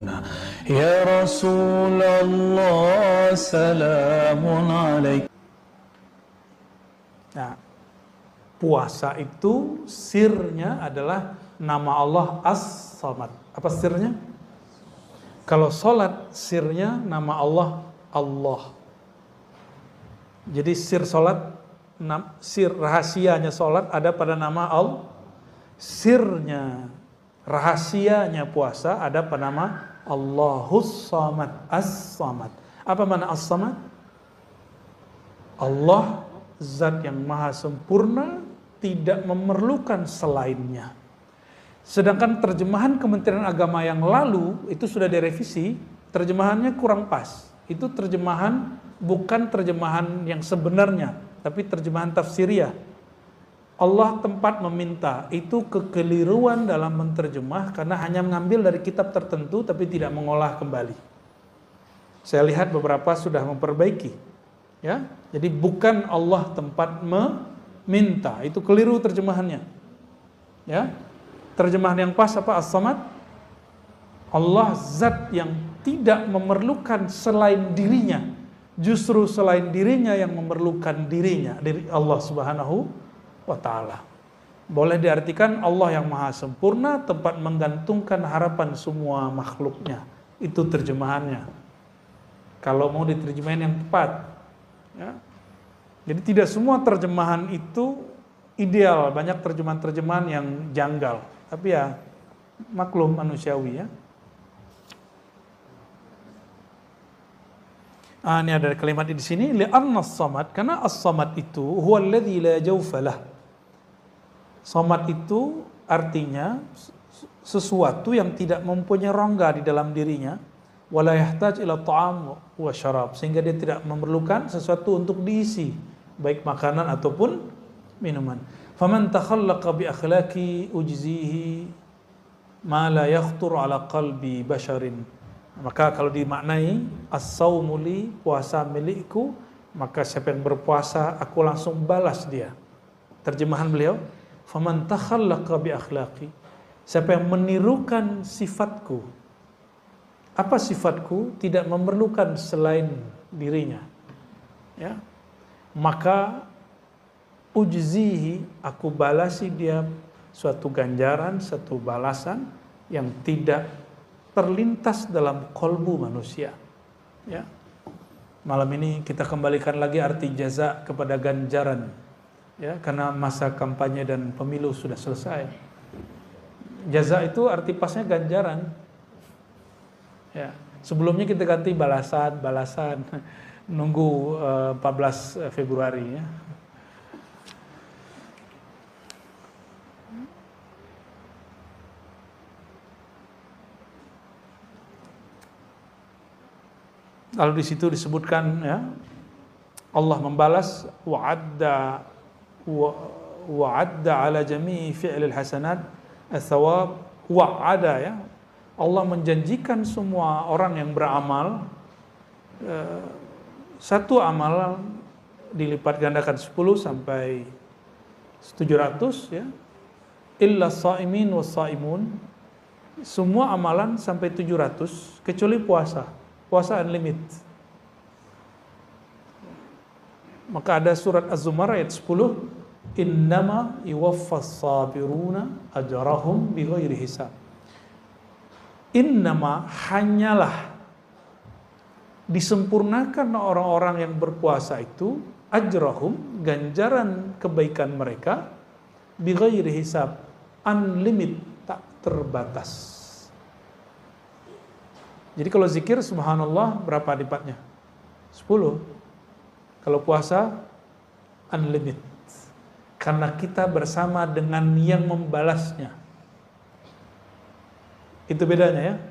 Ya Rasulullah, salamun alaik. Nah, puasa itu sirnya adalah nama Allah As-Samad. Apa sirnya? Kalau sholat, sirnya nama Allah Allah. Jadi sir sholat, sir rahasianya sholat ada pada nama Allah. Sirnya, rahasianya puasa ada pada nama Allahus Samad, As-Samad. Apa makna As-Samad? Allah zat yang maha sempurna, tidak memerlukan selainnya. Sedangkan terjemahan Kementerian Agama yang lalu itu sudah direvisi, terjemahannya kurang pas. Itu terjemahan bukan terjemahan yang sebenarnya, tapi terjemahan tafsiriyah. Allah tempat meminta, itu kekeliruan dalam menterjemah karena hanya mengambil dari kitab tertentu tapi tidak mengolah kembali. Saya lihat beberapa sudah memperbaiki. Ya, jadi bukan Allah tempat meminta, itu keliru terjemahannya. Ya. Terjemahan yang pas apa? As-Samad. Allah zat yang tidak memerlukan selain dirinya. Justru selain dirinya yang memerlukan dirinya, diri Allah Subhanahu wa ta'ala. Boleh diartikan Allah yang maha sempurna, tempat menggantungkan harapan semua makhluknya. Itu terjemahannya. Kalau mau diterjemahin yang tepat. Ya. Jadi tidak semua terjemahan itu ideal. Banyak terjemahan-terjemahan yang janggal. Tapi ya maklum manusiawi ya. Ini ada kalimat di sini, li'anna as-samad, karena as-samad itu huwa alladzi la jawfa lah. Samad itu artinya sesuatu yang tidak mempunyai rongga di dalam dirinya, wala yahtaj ila ta'am wa syarab, sehingga dia tidak memerlukan sesuatu untuk diisi, baik makanan ataupun minuman. Faman takhallaqa bi akhlaqi ujzihi ma la yakhtur ala qalbi basharin. Maka kalau dimaknai as-saumu li, puasa milikku, maka siapa yang berpuasa aku langsung balas dia. Terjemahan beliau, faman takhallaqa bi akhlaqi, siapa yang menirukan sifatku. Apa sifatku? Tidak memerlukan selain dirinya. Ya. Maka ujzihi, aku balasi dia suatu ganjaran, satu balasan yang tidak terlintas dalam kolbu manusia. Ya. Malam ini kita kembalikan lagi arti jaza kepada ganjaran. Ya, karena masa kampanye dan pemilu sudah selesai. Jaza itu arti pasnya ganjaran. Ya. Sebelumnya kita ganti balasan. Nunggu 14 Februari ya. Lalu di situ disebutkan ya, Allah membalas wa'adda ala jami'i fi'lil hasanat ats-tsawab wa'ada ya. Allah menjanjikan semua orang yang beramal satu amal dilipat gandakan 10 sampai 700 ya. Illa shaimin was saimun, semua amalan sampai 700 kecuali puasa. Puasa unlimited. Maka ada surat Az-Zumar ayat 10, innama yuwaffas sabiruna ajrahum bighairi hisab. Innama, hanyalah disempurnakan orang-orang yang berpuasa itu ajrahum, ganjaran kebaikan mereka, bighairi hisab, unlimited, tak terbatas. Jadi kalau zikir subhanallah berapa lipatnya? 10. Kalau puasa unlimited. Karena kita bersama dengan yang membalasnya. Itu bedanya ya.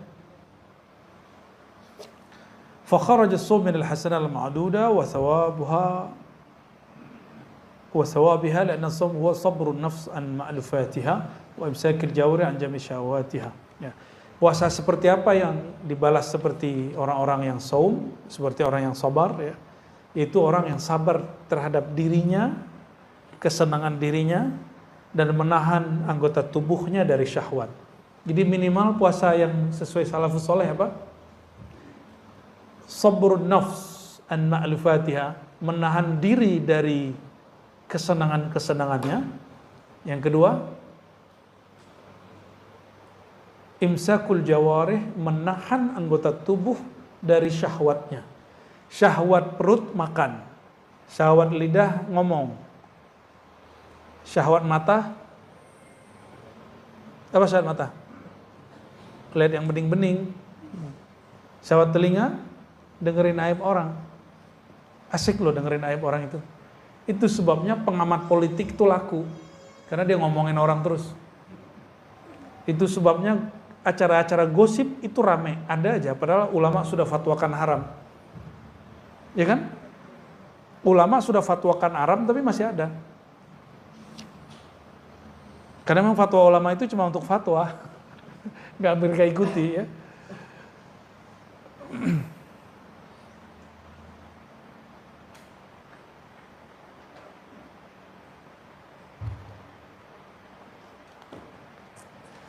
Fa kharaja as-sawm min al-hasanah al-ma'duda wa thawabiha la'anna as-sawm huwa sabru an-nafs an ma'lufatiha wa imsak al-jawri an jami' syahawatiha. Ya. Puasa seperti apa yang dibalas seperti orang-orang yang saum, seperti orang yang sabar ya. Yaitu orang yang sabar terhadap dirinya, kesenangan dirinya, dan menahan anggota tubuhnya dari syahwat. Jadi minimal puasa yang sesuai salafus soleh apa? Sabrun nafs an ma'lufatiha, menahan diri dari kesenangan-kesenangannya. Yang kedua, imsakul jawarih, menahan anggota tubuh dari syahwatnya. Syahwat perut makan, syahwat lidah ngomong, syahwat mata apa? Syahwat mata lihat yang bening-bening. Syahwat telinga dengerin aib orang. Asik loh dengerin aib orang itu. Itu sebabnya pengamat politik itu laku, karena dia ngomongin orang terus. Itu sebabnya acara-acara gosip itu rame, ada aja, padahal ulama sudah fatwakan haram. Ya kan? Ulama sudah fatwakan haram tapi masih ada. Karena memang fatwa ulama itu cuma untuk fatwa, nggak mereka ikuti ya.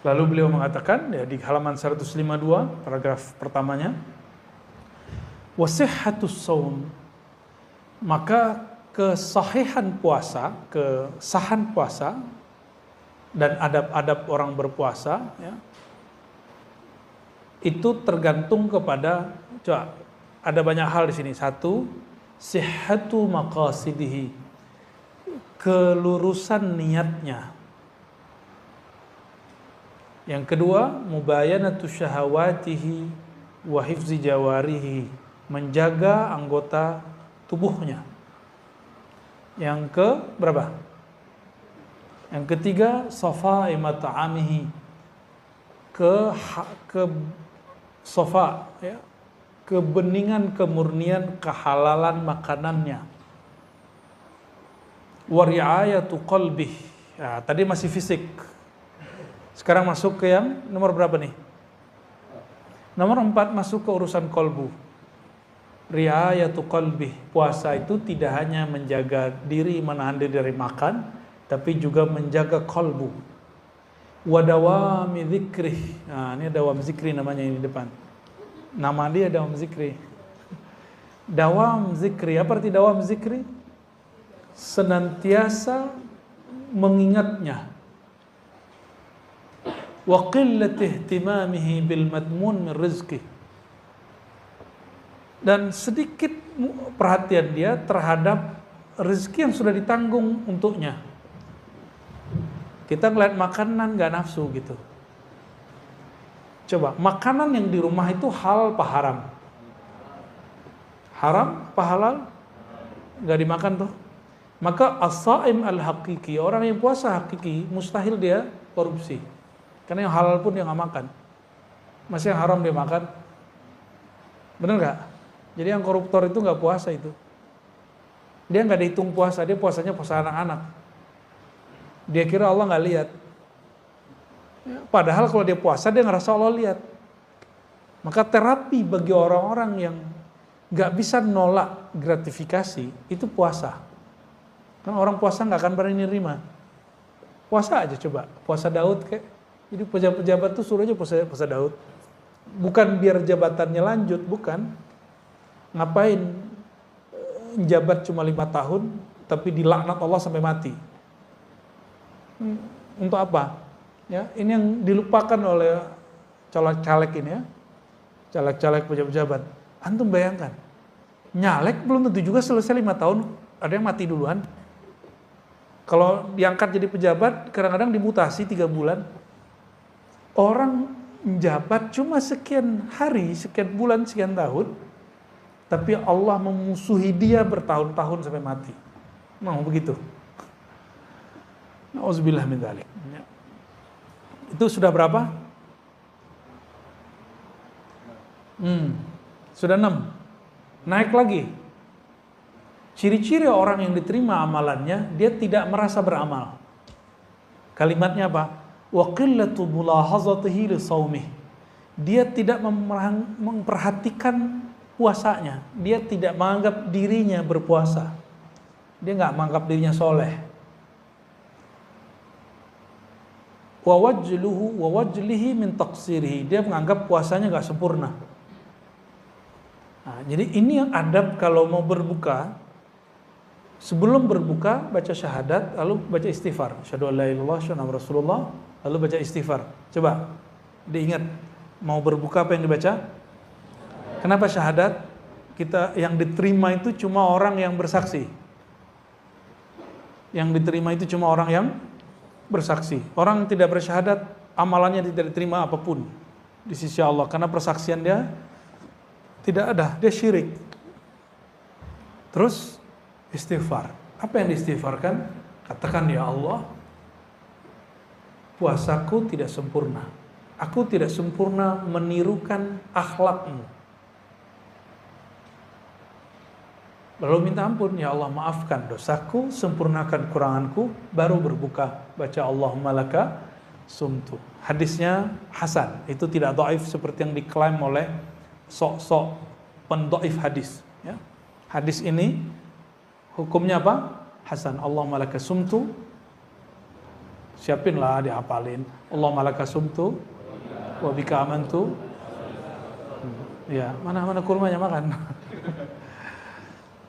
Lalu beliau mengatakan ya, di halaman 152 paragraf pertamanya, wasihhatus shaum, maka kesahihan puasa, kesahan puasa dan adab-adab orang berpuasa ya, itu tergantung kepada, coba ada banyak hal di sini. Satu, sihhatu maqasidihi, kelurusan niatnya. Yang kedua, mubayanatu syahawatihi wa hifzi jawarihi, menjaga anggota tubuhnya. Yang ke berapa? Yang ketiga, safa'i mat'amihi, ke safa ya, kebeningan, kemurnian, kehalalan makanannya. Wa ri'ayatu qalbih. Ya, tadi masih fisik. Sekarang masuk ke yang nomor berapa nih? Nomor 4, masuk ke urusan kolbu. Riayatu qalbih. Puasa itu tidak hanya menjaga diri, menahan diri dari makan, tapi juga menjaga kolbu. Wadawami zikrih. Nah, ini dawam zikri namanya ini depan. Nama dia dawam zikri. Dawam zikri. Apa arti dawam zikri? Senantiasa mengingatnya. Wa qillati ihtimamihi bil madmun min rizqi, dan sedikit perhatian dia terhadap rezeki yang sudah ditanggung untuknya. Kita ngeliat makanan gak nafsu gitu. Coba, makanan yang di rumah itu halal apa haram? Haram apa halal? Gak dimakan tuh. Maka as-saim al-haqiqi, orang yang puasa hakiki, mustahil dia korupsi. Karena yang halal pun dia nggak makan, masih yang haram dia makan, bener nggak? Jadi yang koruptor itu nggak puasa itu, dia nggak dihitung puasa, dia puasanya puasa anak-anak. Dia kira Allah nggak lihat, padahal kalau dia puasa dia ngerasa Allah lihat. Maka terapi bagi orang-orang yang nggak bisa nolak gratifikasi itu puasa. Karena orang puasa nggak akan berani nerima. Puasa aja coba, puasa Daud kayak. Jadi pejabat-pejabat tuh suruh aja puasa Daud. Bukan biar jabatannya lanjut, bukan. Ngapain jabat cuma 5 tahun, tapi dilaknat Allah sampai mati. Untuk apa? Ya, ini yang dilupakan oleh caleg-caleg ini ya. Caleg-caleg pejabat-pejabat. Antum bayangkan, nyalek belum tentu juga selesai 5 tahun, ada yang mati duluan. Kalau diangkat jadi pejabat, kadang-kadang dimutasi 3 bulan. Orang menjabat cuma sekian hari, sekian bulan, sekian tahun, tapi Allah memusuhi dia bertahun-tahun sampai mati. Mau begitu? Nauzubillah min dzalik. Itu sudah berapa? Sudah 6. Naik lagi. Ciri-ciri orang yang diterima amalannya, dia tidak merasa beramal. Kalimatnya apa? Wa qillatu mulahazatihi li shaumih. Dia tidak memperhatikan puasanya. Dia tidak menganggap dirinya berpuasa. Dia nggak menganggap dirinya soleh. wa wajluhu wa wajlihi min taqsirihi. Dia menganggap puasanya nggak sempurna. Nah, jadi ini yang adab kalau mau berbuka. Sebelum berbuka baca syahadat, lalu baca istighfar. Asyhadu an la ilaha illallah, asyhadu anna Rasulullah, lalu baca istighfar. Coba diingat, mau berbuka apa yang dibaca? Kenapa syahadat? Kita yang diterima itu cuma orang yang bersaksi. Yang diterima itu cuma orang yang bersaksi. Orang yang tidak bersyahadat, amalannya tidak diterima apapun di sisi Allah, karena persaksian dia tidak ada, dia syirik. Terus istighfar. Apa yang diistighfarkan? Katakan, ya Allah, puasaku tidak sempurna. Aku tidak sempurna menirukan akhlakmu. Lalu minta ampun, ya Allah maafkan dosaku, sempurnakan kuranganku, baru berbuka. Baca Allahumma laka sumtu. Hadisnya hasan, itu tidak dhaif seperti yang diklaim oleh sok-sok pendhaif hadis. Ya. Hadis ini hukumnya apa? Hasan. Allahumma laka sumtu. Siapinlah dihafalin. Allahumma laka sumtu wa bika amantu. Ya, mana kurmanya makan.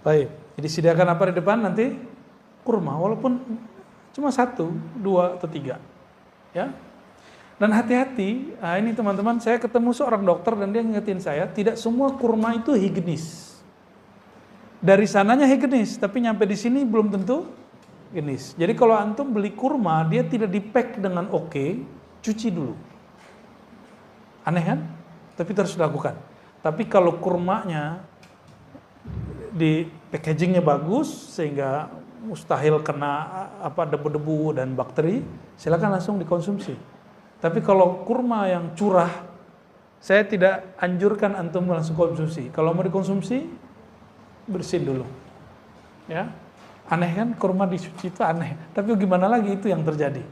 Baik, jadi sediakan apa di depan nanti? Kurma, walaupun cuma 1, 2 atau 3. Ya. Dan hati-hati, nah ini teman-teman, saya ketemu seorang dokter dan dia ngingetin saya, tidak semua kurma itu higienis. Dari sananya higienis, tapi nyampe di sini belum tentu higienis. Jadi kalau antum beli kurma, dia tidak di-pack dengan oke, cuci dulu. Aneh kan? Tapi terus dilakukan. Tapi kalau kurmanya di packagingnya bagus sehingga mustahil kena debu-debu dan bakteri, silakan langsung dikonsumsi. Tapi kalau kurma yang curah, saya tidak anjurkan antum langsung konsumsi. Kalau mau dikonsumsi, bersihin dulu. Ya. Aneh kan, kurma dicuci itu aneh. Tapi gimana lagi, itu yang terjadi.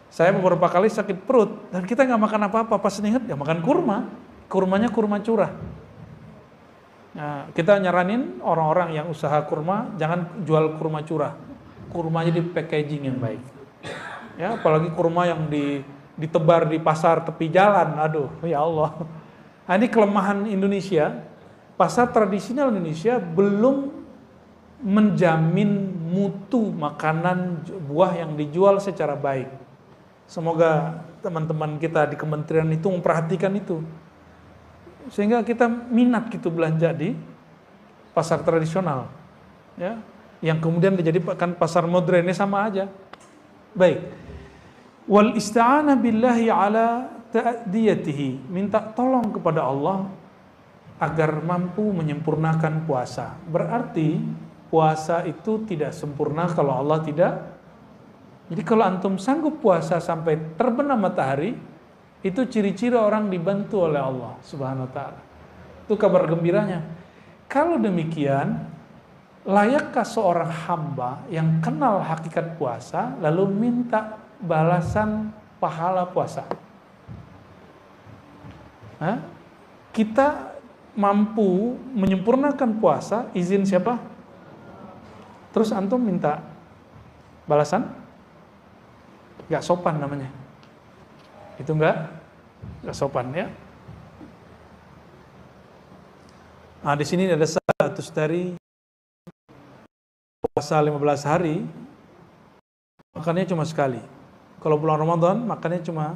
Saya beberapa kali sakit perut dan kita nggak makan apa-apa, pas ingat ya makan kurma. Kurmanya kurma curah. Nah, kita nyaranin orang-orang yang usaha kurma jangan jual kurma curah. Kurmanya di packaging yang baik. Ya, apalagi kurma yang ditebar di pasar tepi jalan. Aduh, ya Allah. Nah, ini kelemahan Indonesia. Pasar tradisional Indonesia belum menjamin mutu makanan buah yang dijual secara baik. Semoga teman-teman kita di kementerian itu memperhatikan itu. Sehingga kita minat gitu belanja di pasar tradisional. Ya, yang kemudian dijadikan pasar modernnya sama aja. Baik. Wal ista'ana billahi ala ta'diyatihi. Minta tolong kepada Allah agar mampu menyempurnakan puasa. Berarti puasa itu tidak sempurna kalau Allah tidak. Jadi kalau antum sanggup puasa sampai terbenam matahari, itu ciri-ciri orang dibantu oleh Allah Subhanahu wa ta'ala. Itu kabar gembiranya. Kalau demikian, layakkah seorang hamba yang kenal hakikat puasa lalu minta balasan pahala puasa? Kita mampu menyempurnakan puasa, izin siapa? Terus antum minta balasan? Gak sopan namanya. Itu gak sopan ya. Nah, di sini ada satu dari puasa 15 hari, makannya cuma sekali. Kalau bulan Ramadan makannya cuma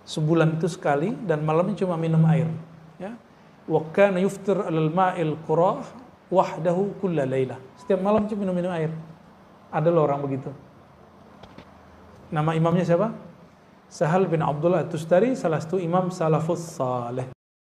sebulan itu sekali dan malamnya cuma minum air. Ya. Wa kana yuftir 'alal ma'il qurah wahdahu kulla lailah. Setiap malam cuma minum air. Ada loh orang begitu. Nama imamnya siapa? Sahal bin Abdullah At-Tustari, salah satu imam salafus saleh.